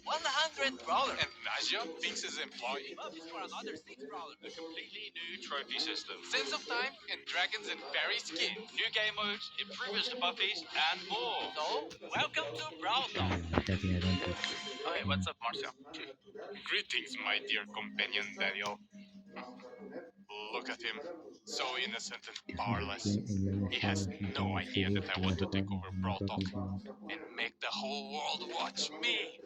100 brawler. And Naja thinks his employee. Buffs for another 6 brawler. A completely new trophy system. Sense of time and dragons and fairy skin. New game modes, improvements to Buffy's, and more. So, welcome to Brawl. Hey, what's up, Marcel? Greetings, my dear companion Daniel. Look at him. So innocent and powerless. He has no idea that I want to take over Brawl Talk and make the whole world watch me.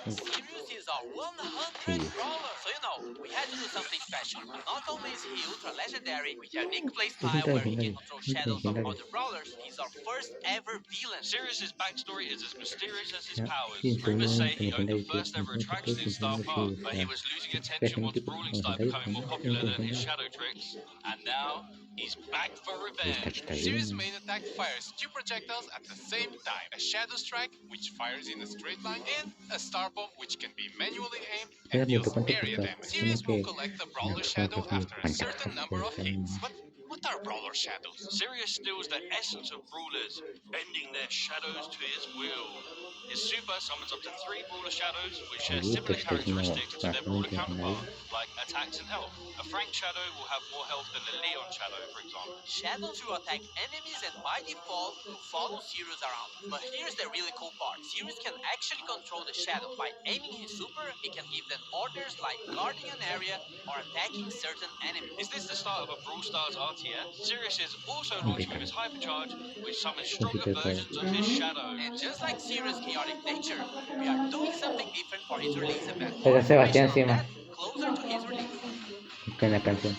Sirius is our 100 brawler. So we had to do something special. Not only is he ultra legendary with a unique playstyle where he can control shadows of other brawlers, he's our first ever villain. Sirius's backstory is as mysterious as his powers. Rumors say he owned the first ever attraction in Star Park, but he was losing attention once brawling started becoming more popular than his shadow tricks. And now, he's back for revenge. Sirius' main attack fires 2 projectiles at the same time. A shadow strike, which fires in a straight line, and a star bomb, which can be manually aimed and deals area damage. Sirius will collect the brawler shadow after a certain number of hits. But what are brawler shadows? Sirius steals the essence of brawlers, bending their shadows to his will. His super summons up to 3 brawler shadows, which share similar characteristics to their brawler counterpart, like attacks and health. A Frank shadow will have more health than the Leon shadow, for example. Shadows will attack enemies and by default will follow Sirius around. But here's the really cool part. Sirius can actually control the shadow. By aiming his super, he can give them orders like guarding an area or attacking certain enemies. Is this the start of a Brawl Stars RTS? Sirius is also launching with his hypercharge, which summons stronger versions of his shadow. And just like Sirius' chaotic nature, we are doing something different for his release event. Pero Sebastián sí, ma. Closer to his release. Busca la canción.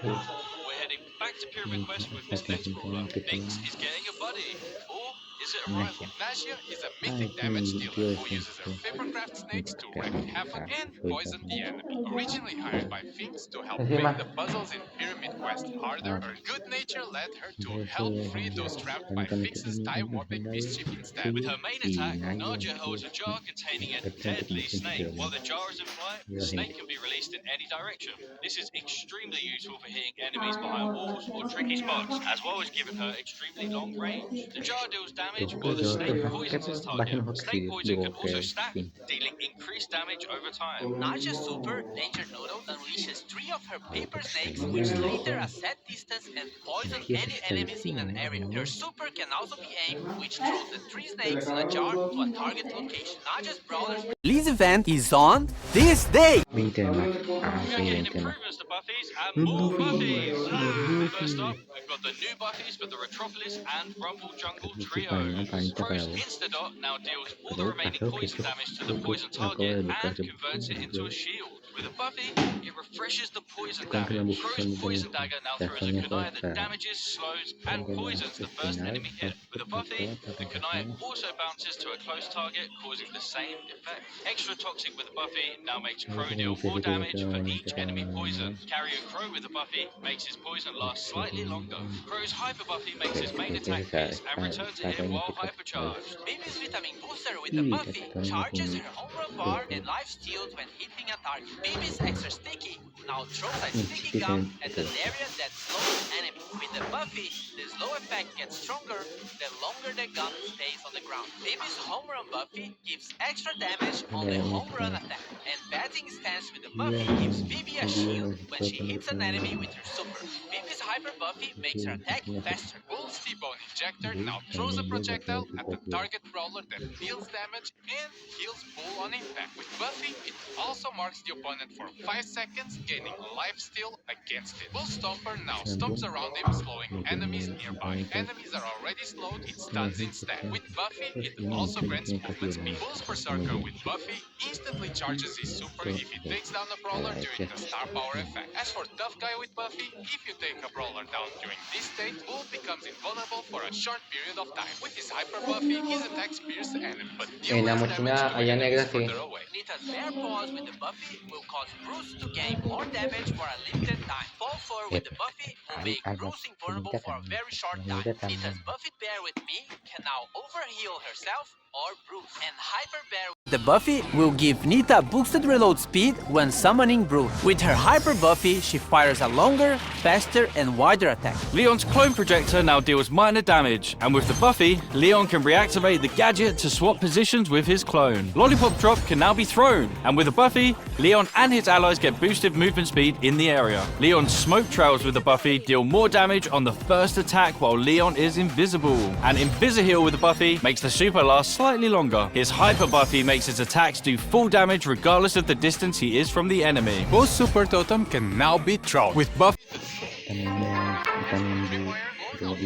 We're heading back to Pyramid Quest with this next brawler. Binks is getting a buddy. Or is it a rival? Nasia is a mythic damage dealer who uses her papercraft snakes to wreak havoc and poison the enemy. Originally hired by Finks to help make the puzzles in Pyramid Quest harder, her good nature led her to help free those trapped by Finks' time-warping mischief instead. With her main attack, Naja holds a jar containing a deadly snake. While the jar is in flight, the snake can be released in any direction. This is extremely useful for hitting enemies behind walls or tricky spots, as well as giving her extremely long range. The jar deals damage while the snake poisons its target. Snake poison can also stack, dealing increased damage over time. Naja's super, Danger Noodle, unleashes 3 of her paper snakes, which later at set distance and poison any enemies in an area. Her super can also be aimed, which throws the 3 snakes in a jar to a target location. Naja's brawlers Release event is on this day! 20 más. We are getting improvements to Buffy's and more Buffys! First up, we've got the new Buffys for the Retropolis and Rumble Jungle trios. First, Instadot now deals all the remaining poison damage to the poison target and converts it into a shield. With a Buffy, it refreshes the poison damage. Crow's Poison Dagger now throws a kunai that damages, slows, and poisons the first enemy hit. With a Buffy, the kunai also bounces to a close target, causing the same effect. Extra Toxic with a Buffy now makes Crow deal more damage for each enemy poison. Carrier Crow with a Buffy makes his poison last slightly longer. Crow's Hyper Buffy makes his main attack pierce and returns to him while hypercharged. Baby's Vitamin Booster with the Buffy charges her home run bar and life steals when hitting a target. Baby's Extra Sticky now throws a sticky gum at an area that slows enemy. With the Buffy, the slow effect gets stronger the longer the gum stays on the ground. Baby's Home Run Buffy gives extra damage on the home run attack. And Batting Stance with the Buffy gives Bibi a shield when she hits an enemy with her super. Bibi's Hyper Buffy makes her attack faster. Bull's T-Bone Injector now throws a projectile at the target brawler that deals damage and heals Bull on impact. With Buffy, it also marks the opponent for 5 seconds, gaining life steal against it. Bull Stomper now stomps around him, slowing enemies nearby. Enemies are already slowed, it stuns instead. With Buffy, it also grants movement speed. Bull's Berserker with Buffy instantly charges his super if he takes down a brawler during the star power effect. As for Tough Guy with Buffy, if you take a brawler down during this state, Bull becomes invulnerable for a short period of time. With his Hyper Buffy, his attacks pierce the enemy, but deal la less mochila damage to allá negra enemies sí. further away. Nita's Bear Paws with the Buffy will cause Bruce to gain more damage for a limited time. Fall 4 with the Buffy will make bruising for vulnerable for a very short time. Nita's Buffy Bear with me can now overheal herself or Bruce. And Hyper Bear The Buffy will give Nita boosted reload speed when summoning Bruce. With her Hyper Buffy, she fires a longer, faster and wider attack. Leon's clone projector now deals minor damage, and with the Buffy, Leon can reactivate the gadget to swap positions with his clone. Lollipop Drop can now be thrown, and with the Buffy, Leon and his allies get boosted movement speed in the area. Leon's smoke trails with the Buffy deal more damage on the first attack while Leon is invisible. And Invisi-Heal with the Buffy makes the super last slightly longer. His Hyper Buffy makes his attacks do full damage regardless of the distance he is from the enemy. Both Super Totem can now be thrown. With buff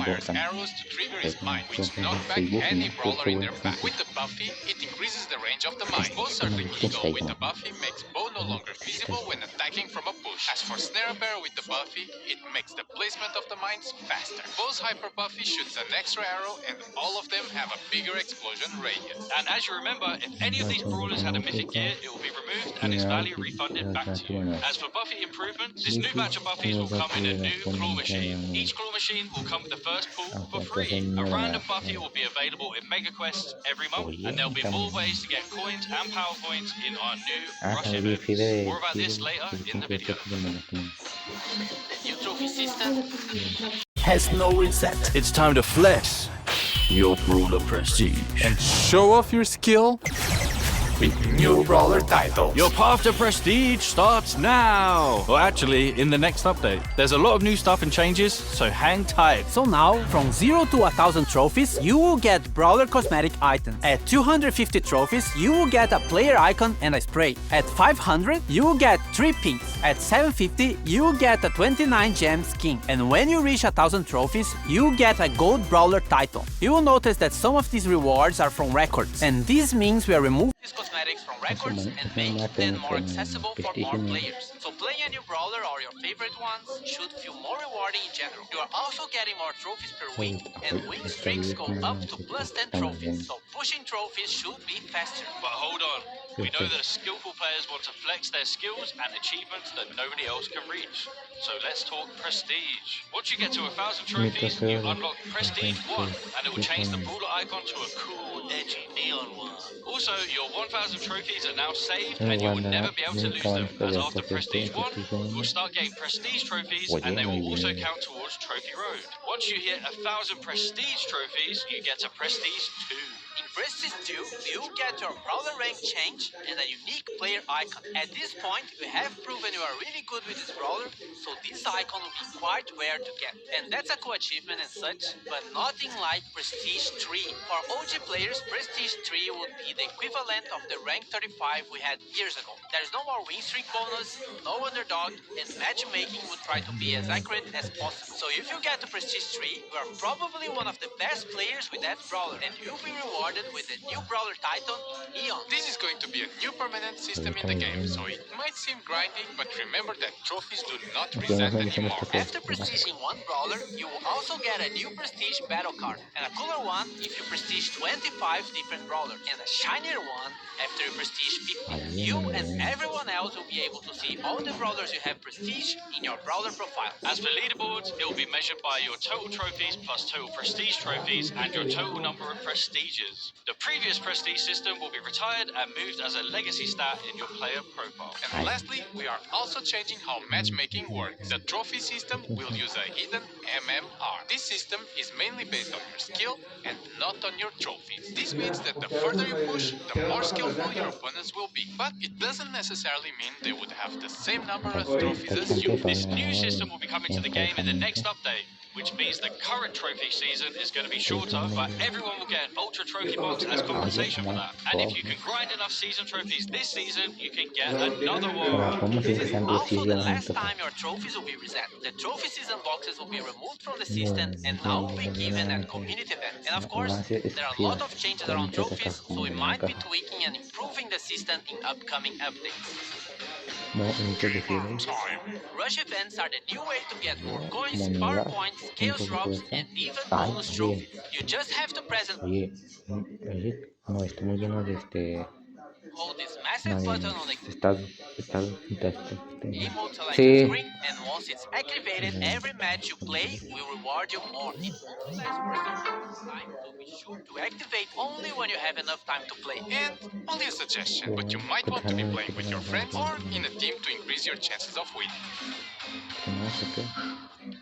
fires arrows to trigger his mine, which knock back any brawler in their path. With the Buffy, it increases the range of the mine. Both Surfing Eagle with the Buffy makes Bo no longer visible when attacking from a push. As for Snare Bear with the Buffy, it makes the placement of the mines faster. Both Hyper Buffy shoots an extra arrow, and all of them have a bigger explosion radius. And as you remember, if any of these brawlers had a mythic gear, it will be removed and its value refunded back to you. As for Buffy improvement, this new batch of Buffies will come in a new claw machine. Each claw machine will come with the first pull for free. A random Buffy will be available in Mega Quests every month, and there'll be more ways to get coins and power points in our new rush events. More about this later in the video. the new trophy system. Has no reset. It's time to flex your brawler prestige. and show off your skill with new brawler title. Your path to prestige starts now! Or actually, in the next update. There's a lot of new stuff and changes, so hang tight. So now, from 0 to 1000 trophies, you will get Brawler cosmetic items. At 250 trophies, you will get a player icon and a spray. At 500, you will get 3 pins. At 750, you will get a 29 gem skin. And when you reach 1000 trophies, you will get a gold Brawler title. You will notice that some of these rewards are from records, and this means we are removing These cosmetics from records and make them more accessible for more players. So playing a new brawler or your favorite ones should feel more rewarding in general. You are also getting more trophies per win, and win streaks go up to plus 10 trophies. So pushing trophies should be faster. But hold on, we know that skillful players want to flex their skills and achievements that nobody else can reach. So let's talk prestige. Once you get to 1000 trophies, you unlock Prestige 1, and it will change the brawler icon to a cool, edgy neon one. Also, your 1000 trophies are now saved, and you will never be able to lose them, as after Prestige 1, you'll start getting Prestige trophies, and they will also count towards Trophy Road. Once you hit 1000 Prestige trophies, you get a Prestige 2. In Prestige 2, you get your brawler rank change and a unique player icon. At this point, you have proven you are really good with this brawler, so this icon will be quite rare to get. And that's a cool achievement and such, but nothing like Prestige 3. For OG players, Prestige 3 would be the equivalent of the rank 35 we had years ago. There's no more win streak bonus, no underdog, and matchmaking would try to be as accurate as possible. So if you get to Prestige 3, you are probably one of the best players with that brawler, and you'll be rewarded with the new brawler title, Neon. This is going to be a new permanent system in the game, so it might seem grindy, but remember that trophies do not reset anymore. After prestiging one brawler, you will also get a new prestige battle card, and a cooler one if you prestige 25 different brawlers, and a shinier one after you prestige 50. You and everyone else will be able to see all the brawlers you have prestige in your brawler profile. As for leaderboards, it will be measured by your total trophies plus total prestige trophies and your total number of prestiges. The previous prestige system will be retired and moved as a legacy stat in your player profile. And lastly, we are also changing how matchmaking works. The trophy system will use a hidden MMR. This system is mainly based on your skill and not on your trophies. This means that the further you push, the more skillful your opponents will be. But it doesn't necessarily mean they would have the same number of trophies as you. This new system will be coming to the game in the next update, which means the current trophy season is going to be shorter, but everyone will get an ultra trophy box as compensation for that. And if you can grind enough season trophies this season, you can get another one. This is also the last time your trophies will be reset. The trophy season boxes will be removed from the system and now will be given at community events. And of course, there are a lot of changes around trophies, so we might be tweaking and improving the system in upcoming updates. Rush events are the new way to get more coins, power points, chaos drops, and even bonus trophies. You just have to present. Oye, no, está muy lleno de hold this massive No, button on the estado, emote select Sí. screen, and once it's activated, every match you play will reward you more. It won't last for a certain time, so be sure to activate only when you have enough time to play. And only a suggestion, but you might want to be playing with your friends or in a team to increase your chances of winning.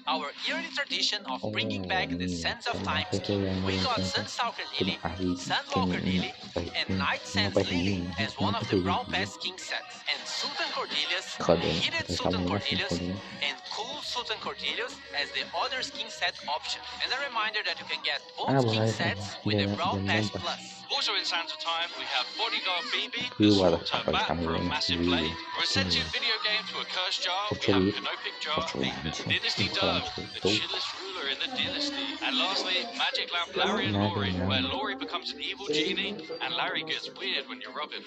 Our yearly tradition of bringing back the Sands of Time skin. We got Sunstalker Lily, Sunwalker Lily, and Night Sands Lily as one of the Brawl Pass skin sets, and Sultan Cordelius, Heated Sultan Cordelius, and Cool Sultan Cordelius as the other skin set option. And a reminder that you can get both skin sets with the Brawl Pass Plus. Also in Sands of Time, we have Bodyguard BB, Cứ the qua sword là turn phải back cầm for a lên massive thì blade. For a sentient video game to a cursed jar, we have Canopic Jar, the Dynasty Dove, the chillest ruler in the dynasty. And lastly, Magic Lamp Larry and Laurie, where Laurie becomes an evil genie, and Larry gets weird when you rub him.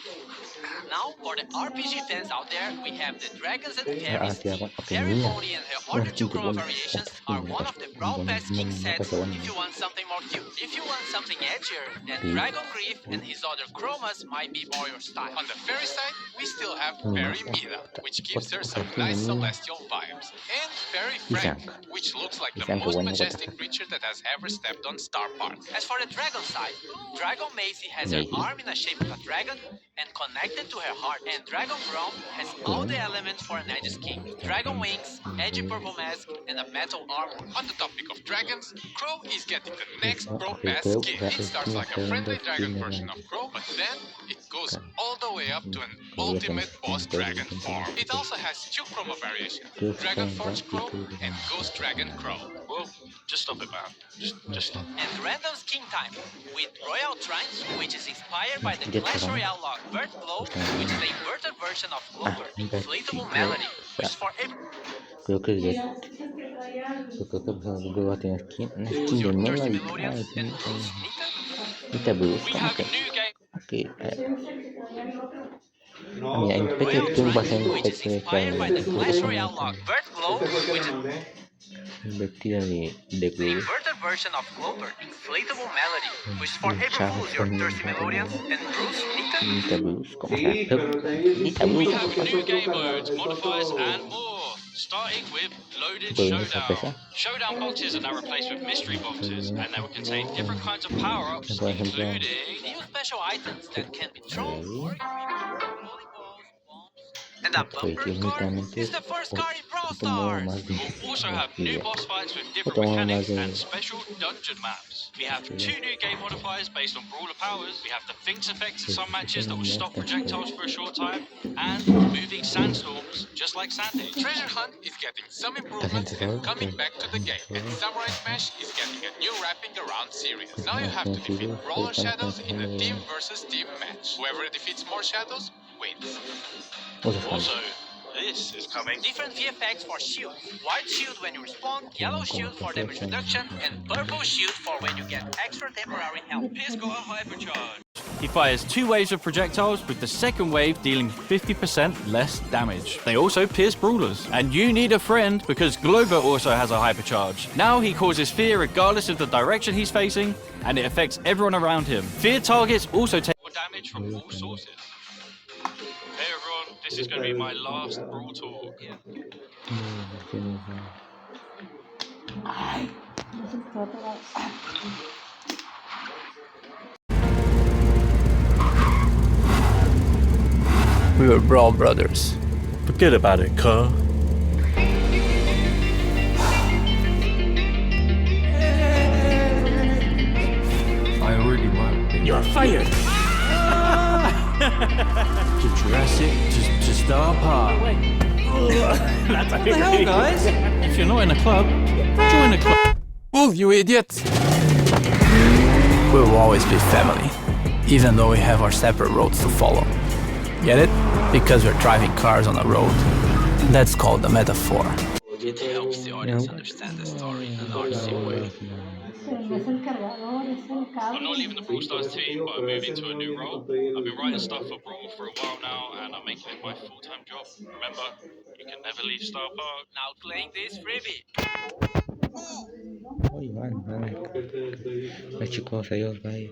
Now, for the RPG fans out there, we have the Dragons and Fairies thì skin. còn Fairy Pony and her other two chroma variations are one of the Brawl Pass skin sets if you want something more cute. If you want something edgier, then Dragon Grief and his other chromas might be more your style. On the fairy side, we still have Fairy Mina, which gives her some nice celestial vibes, and Fairy Frank, which looks like the most majestic creature that has ever stepped on Star Park. As for the dragon side, Dragon Macy has her arm in the shape of a dragon and connected to her heart, and Dragon Brawl has all the elements for an edge skin: dragon wings, edgy purple mask, and a metal armor. On the topic of dragons, Crow is getting the next Brawl Pass skin. It starts like a friendly dragon version of Crow, but then it goes all the way up to an ultimate boss dragon form. It also has two chroma variations: Dragon Forge Crow and Ghost Dragon Crow. Well, just stop it, man. Just stop. And random skin time with Royal Trines, which is inspired by the Clash Royale log Bird Glow, which is the inverted version of Clover, Inflatable Melody, which is for every creo que tiene skin de Melody. Kita beli We have a new game. Oke, ya inspeksi itu bahasa which is inspired by the Clash Royale log Bird Glow, which is inspeksi dari the Deglu. inverted version of Clover, Inflatable Melody, which is for April Fools, your thirsty Melodians, and Bruce, Nita. Kita beli, como kita We beli. have new game modes, modifiers, and more. Starting with Loaded Showdown. Showdown boxes are now replaced with mystery boxes, and they will contain different kinds of power-ups, including New special items that can be thrown or equipped with volleyballs, bombs, and that bumper card is the first card in Brawl Stars. We'll also have new boss fights with different mechanics and special dungeon maps. We have two new game modifiers based on brawler powers. We have the Finks effects in some matches that will stop projectiles for a short time, and moving sandstorms, just like Sandy. Treasure Hunt is getting some improvements and coming back to the game, and Samurai Smash is getting a new wrapping around series. Now you have to defeat Brawler Shadows in a team versus team match. Whoever defeats more shadows wins. Also, this is coming. Different VFX for shield. White shield when you respawn, yellow shield for damage reduction, and purple shield for when you get extra temporary health. He's got a hypercharge. He fires 2 waves of projectiles, with the second wave dealing 50% less damage. They also pierce brawlers. And you need a friend, because Glover also has a hypercharge. Now he causes fear regardless of the direction he's facing, and it affects everyone around him. Fear targets also take More damage from all sources. Hey everyone, this is going to be my last Brawl talk. We were Brawl brothers. Forget about it, cuh. I already won. You're fired! To Jurassic, to Star Park. That's What the hell, guys? If you're not in a club, join a club. Oh, you idiot! We will always be family, even though we have our separate roads to follow. Get it? Because we're driving cars on a road. That's called a metaphor. It helps the audience understand the story in an artsy way. I'm not leaving the Brawl Stars team, but I'm moving to a new role. I've been writing stuff for Brawl for a while now, and I'm making it my full-time job. Remember, you can never leave Star Park. Now claim this freebie. Oh, Iván, chicos, adiós, bye.